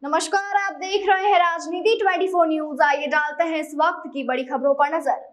नमस्कार, आप देख रहे हैं राजनीति 24 न्यूज। आइए डालते हैं इस वक्त की बड़ी खबरों पर नजर।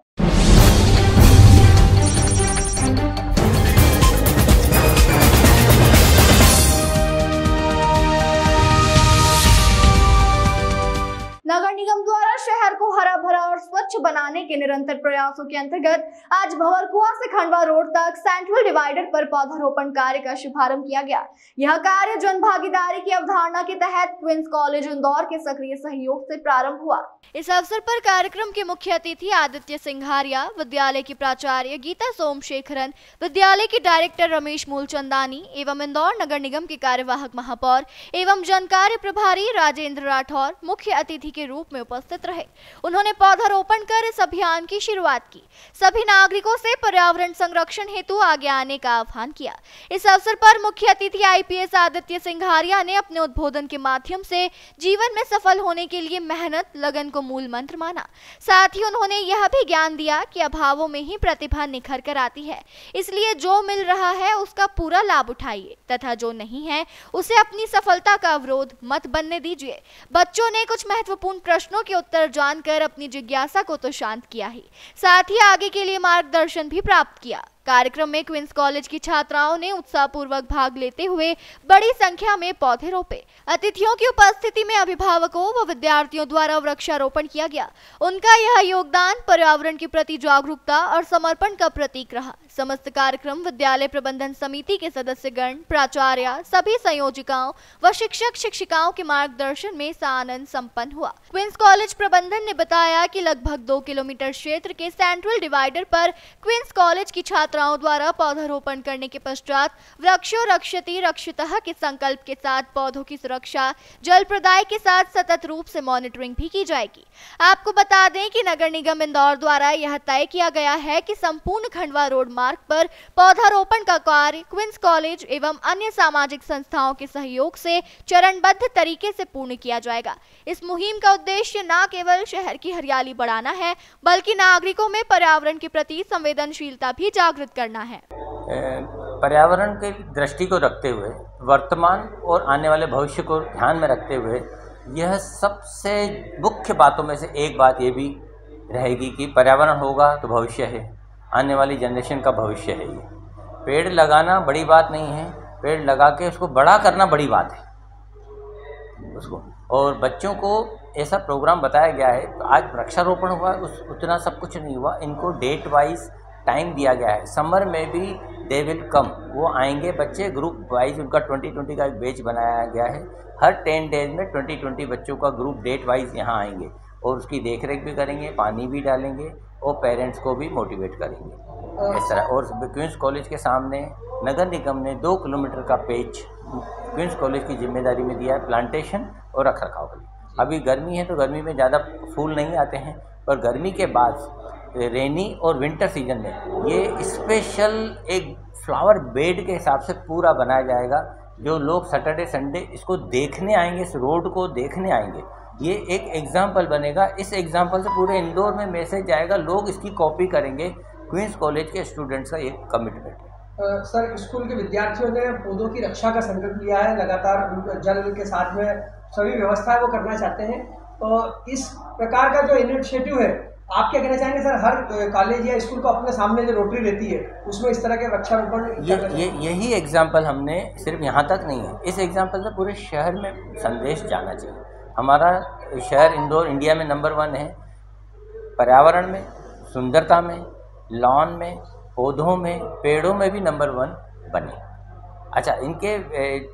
नगर निगम द्वारा शहर को हरा भरा और स्वच्छ बनाने के निरंतर प्रयासों के अंतर्गत आज भंवरकुआ से खंडवा रोड तक सेंट्रल डिवाइडर पर पौधारोपण कार्य का शुभारंभ किया गया। यह कार्य जन भागीदारी की अवधारणा के तहत क्वींस कॉलेज इंदौर के सक्रिय सहयोग से प्रारंभ हुआ। इस अवसर पर कार्यक्रम के मुख्य अतिथि आदित्य सिंघारिया, विद्यालय की प्राचार्य गीता सोमशेखरन, विद्यालय के डायरेक्टर रमेश मूलचंदानी एवं इंदौर नगर निगम के कार्यवाहक महापौर एवं जन कार्य प्रभारी राजेंद्र राठौर मुख्य अतिथि के रूप में उपस्थित रहे। उन्होंने पौधारोपण कर इस अभियान की शुरुआत की। सभी नागरिकों से पर्यावरण संरक्षण हेतु आगे आने का आह्वान किया। इस अवसर पर मुख्य अतिथि आईपीएस आदित्य सिंघारिया ने अपने उद्बोधन के माध्यम से जीवन में सफल होने के लिए मेहनत लगन को मूल मंत्र माना। साथ ही उन्होंने यह भी ज्ञान दिया कि अभावों में ही प्रतिभा निखर कर आती है, इसलिए जो मिल रहा है उसका पूरा लाभ उठाइए तथा जो नहीं है उसे अपनी सफलता का अवरोध मत बनने दीजिए। बच्चों ने कुछ महत्वपूर्ण प्रश्नों के उत्तर जानकर अपनी जिज्ञासा को तो शांत किया ही, साथ ही आगे के लिए मार्गदर्शन भी प्राप्त किया। कार्यक्रम में क्वींस कॉलेज की छात्राओं ने उत्साहपूर्वक भाग लेते हुए बड़ी संख्या में पौधे रोपे। अतिथियों की उपस्थिति में अभिभावकों व विद्यार्थियों द्वारा वृक्षारोपण किया गया। उनका यह योगदान पर्यावरण के प्रति जागरूकता और समर्पण का प्रतीक रहा। समस्त कार्यक्रम विद्यालय प्रबंधन समिति के सदस्यगण, प्राचार्य, सभी संयोजिकाओं व शिक्षक शिक्षिकाओं के मार्गदर्शन में सानंद संपन्न हुआ। क्वींस कॉलेज प्रबंधन ने बताया कि लगभग 2 किलोमीटर क्षेत्र के सेंट्रल डिवाइडर पर क्वींस कॉलेज की छात्राओं द्वारा पौधारोपण करने के पश्चात वृक्षो रक्षति रक्षितः के संकल्प के साथ पौधों की सुरक्षा, जल प्रदाय के साथ सतत रूप से मॉनिटरिंग भी की जाएगी। आपको बता दें कि नगर निगम इंदौर द्वारा यह तय किया गया है कि संपूर्ण खंडवा रोड मार्ग पर पौधारोपण का कार्य क्वींस कॉलेज एवं अन्य सामाजिक संस्थाओं के सहयोग से चरणबद्ध तरीके से पूर्ण किया जाएगा। इस मुहिम का उद्देश्य न केवल शहर की हरियाली बढ़ाना है, बल्कि नागरिकों में पर्यावरण के प्रति संवेदनशीलता भी जागृत करना है। पर्यावरण की दृष्टि को रखते हुए, वर्तमान और आने वाले भविष्य को ध्यान में रखते हुए, यह सबसे मुख्य बातों में से एक बात ये भी रहेगी कि पर्यावरण होगा तो भविष्य है, आने वाली जनरेशन का भविष्य है। ये पेड़ लगाना बड़ी बात नहीं है, पेड़ लगा के उसको बड़ा करना बड़ी बात है उसको। और बच्चों को ऐसा प्रोग्राम बताया गया है, तो आज वृक्षारोपण हुआ, उतना सब कुछ नहीं हुआ। इनको डेट वाइज टाइम दिया गया है। समर में भी दे विल कम, वो आएंगे बच्चे ग्रुप वाइज। उनका 2020 का एक बैच बनाया गया है। हर 10 डेज में 20 बच्चों का ग्रुप डेट वाइज यहाँ आएंगे और उसकी देखरेख भी करेंगे, पानी भी डालेंगे और पेरेंट्स को भी मोटिवेट करेंगे इस तरह। और क्वींस कॉलेज के सामने नगर निगम ने 2 किलोमीटर का पेच क्वींस कॉलेज की जिम्मेदारी में दिया है, प्लांटेशन और रखरखाव के लिए। अभी गर्मी है तो गर्मी में ज़्यादा फूल नहीं आते हैं, पर गर्मी के बाद रेनी और विंटर सीजन में ये स्पेशल एक फ्लावर बेड के हिसाब से पूरा बनाया जाएगा। जो लोग सैटरडे संडे इसको देखने आएंगे, इस रोड को देखने आएंगे, ये एक एग्जाम्पल बनेगा। इस एग्जाम्पल से पूरे इंदौर में मैसेज जाएगा, लोग इसकी कॉपी करेंगे। क्वींस कॉलेज के स्टूडेंट्स का एक कमिटमेंट है। सर, स्कूल के विद्यार्थियों ने पौधों की रक्षा का संकल्प लिया है, लगातार जल के साथ में सभी व्यवस्थाएं वो करना चाहते हैं। तो इस प्रकार का जो इनिशिएटिव है, आप क्या कहना चाहेंगे सर? हर कॉलेज या स्कूल को अपने सामने जो रोटरी रहती है उसमें इस तरह के वृक्षारोपण यही एग्जाम्पल हमने सिर्फ यहाँ तक नहीं है, इस एग्जाम्पल से पूरे शहर में संदेश जाना चाहिए। हमारा शहर इंदौर इंडिया में नंबर 1 है, पर्यावरण में, सुंदरता में, लॉन में, पौधों में, पेड़ों में भी नंबर 1 बने। अच्छा, इनके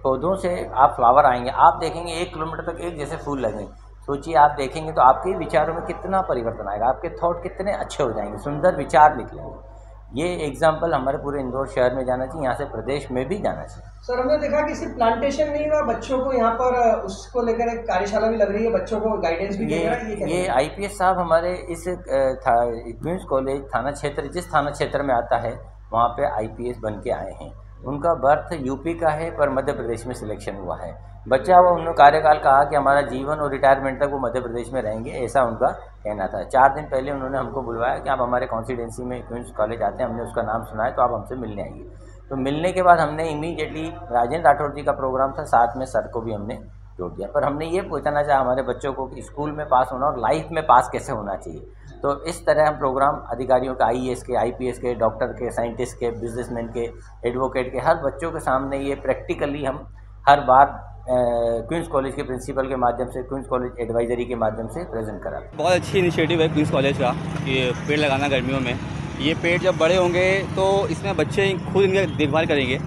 पौधों से आप फ्लावर आएंगे, आप देखेंगे 1 किलोमीटर तक एक जैसे फूल लगेंगे। सोचिए, आप देखेंगे तो आपके विचारों में कितना परिवर्तन आएगा, आपके थॉट कितने अच्छे हो जाएंगे, सुंदर विचार निकलेंगे। ये एग्जाम्पल हमारे पूरे इंदौर शहर में जाना चाहिए, यहाँ से प्रदेश में भी जाना चाहिए। सर, हमने देखा कि सिर्फ प्लांटेशन नहीं हुआ, बच्चों को यहाँ पर उसको लेकर एक कार्यशाला भी लग रही है, बच्चों को गाइडेंस भी मिल रहा है। ये आईपीएस साहब हमारे इस क्वींस कॉलेज थाना क्षेत्र, जिस थाना क्षेत्र में आता है, वहाँ पे आईपीएस बन के आए हैं। उनका बर्थ यूपी का है पर मध्य प्रदेश में सिलेक्शन हुआ है। बच्चा वो उन्होंने कार्यकाल कहा कि हमारा जीवन और रिटायरमेंट तक वो मध्य प्रदेश में रहेंगे, ऐसा उनका कहना था। 4 दिन पहले उन्होंने हमको बुलवाया कि आप हमारे कॉन्स्टिट्यूंसी में क्वींस कॉलेज आते हैं, हमने उसका नाम सुना है, तो आप हमसे मिलने आइए। तो मिलने के बाद हमने इमीडिएटली राजेंद्र राठौर जी का प्रोग्राम था, साथ में सर को भी हमने जोड़ दिया। पर हमने ये पूछना चाहा हमारे बच्चों को कि स्कूल में पास होना और लाइफ में पास कैसे होना चाहिए। तो इस तरह हम प्रोग्राम अधिकारियों के, IAS के, IPS के, डॉक्टर के, साइंटिस्ट के, बिजनेसमैन के, एडवोकेट के, हर बच्चों के सामने ये प्रैक्टिकली हम हर बार क्वींस कॉलेज के प्रिंसिपल के माध्यम से, क्वींस कॉलेज एडवाइजरी के माध्यम से प्रेजेंट करा। बहुत अच्छी इनिशिएटिव है क्वींस कॉलेज का, ये पेड़ लगाना गर्मियों में। ये पेड़ जब बड़े होंगे तो इसमें बच्चे खुद इनकी देखभाल करेंगे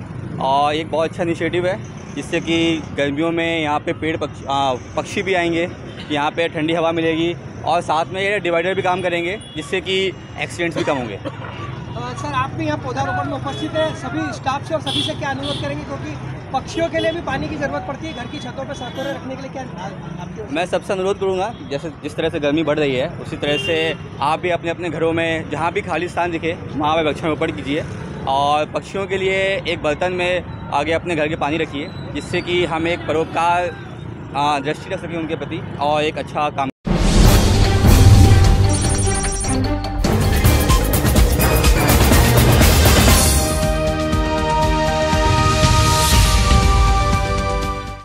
और एक बहुत अच्छा इनिशिएटिव है, जिससे कि गर्मियों में यहाँ पे पेड़ पक्षी भी आएंगे, यहाँ पे ठंडी हवा मिलेगी और साथ में ये डिवाइडर भी काम करेंगे, जिससे कि एक्सीडेंट्स भी कम होंगे। सर, आप भी यहाँ पौधारोपण में उपस्थित है, सभी स्टाफ से और सभी से क्या अनुरोध करेंगे, क्योंकि पक्षियों के लिए भी पानी की ज़रूरत पड़ती है, घर की छतों पर सर्कुलर रखने के लिए क्या आपके? मैं सबसे अनुरोध करूँगा, जैसे जिस तरह से गर्मी बढ़ रही है उसी तरह से आप भी अपने अपने घरों में जहाँ भी खाली स्थान दिखे वहाँ पर वृक्षारोपण कीजिए और पक्षियों के लिए एक बर्तन में आगे अपने घर के पानी रखिए, जिससे कि हम एक परोपकार दृष्टि रख सकें उनके प्रति और एक अच्छा काम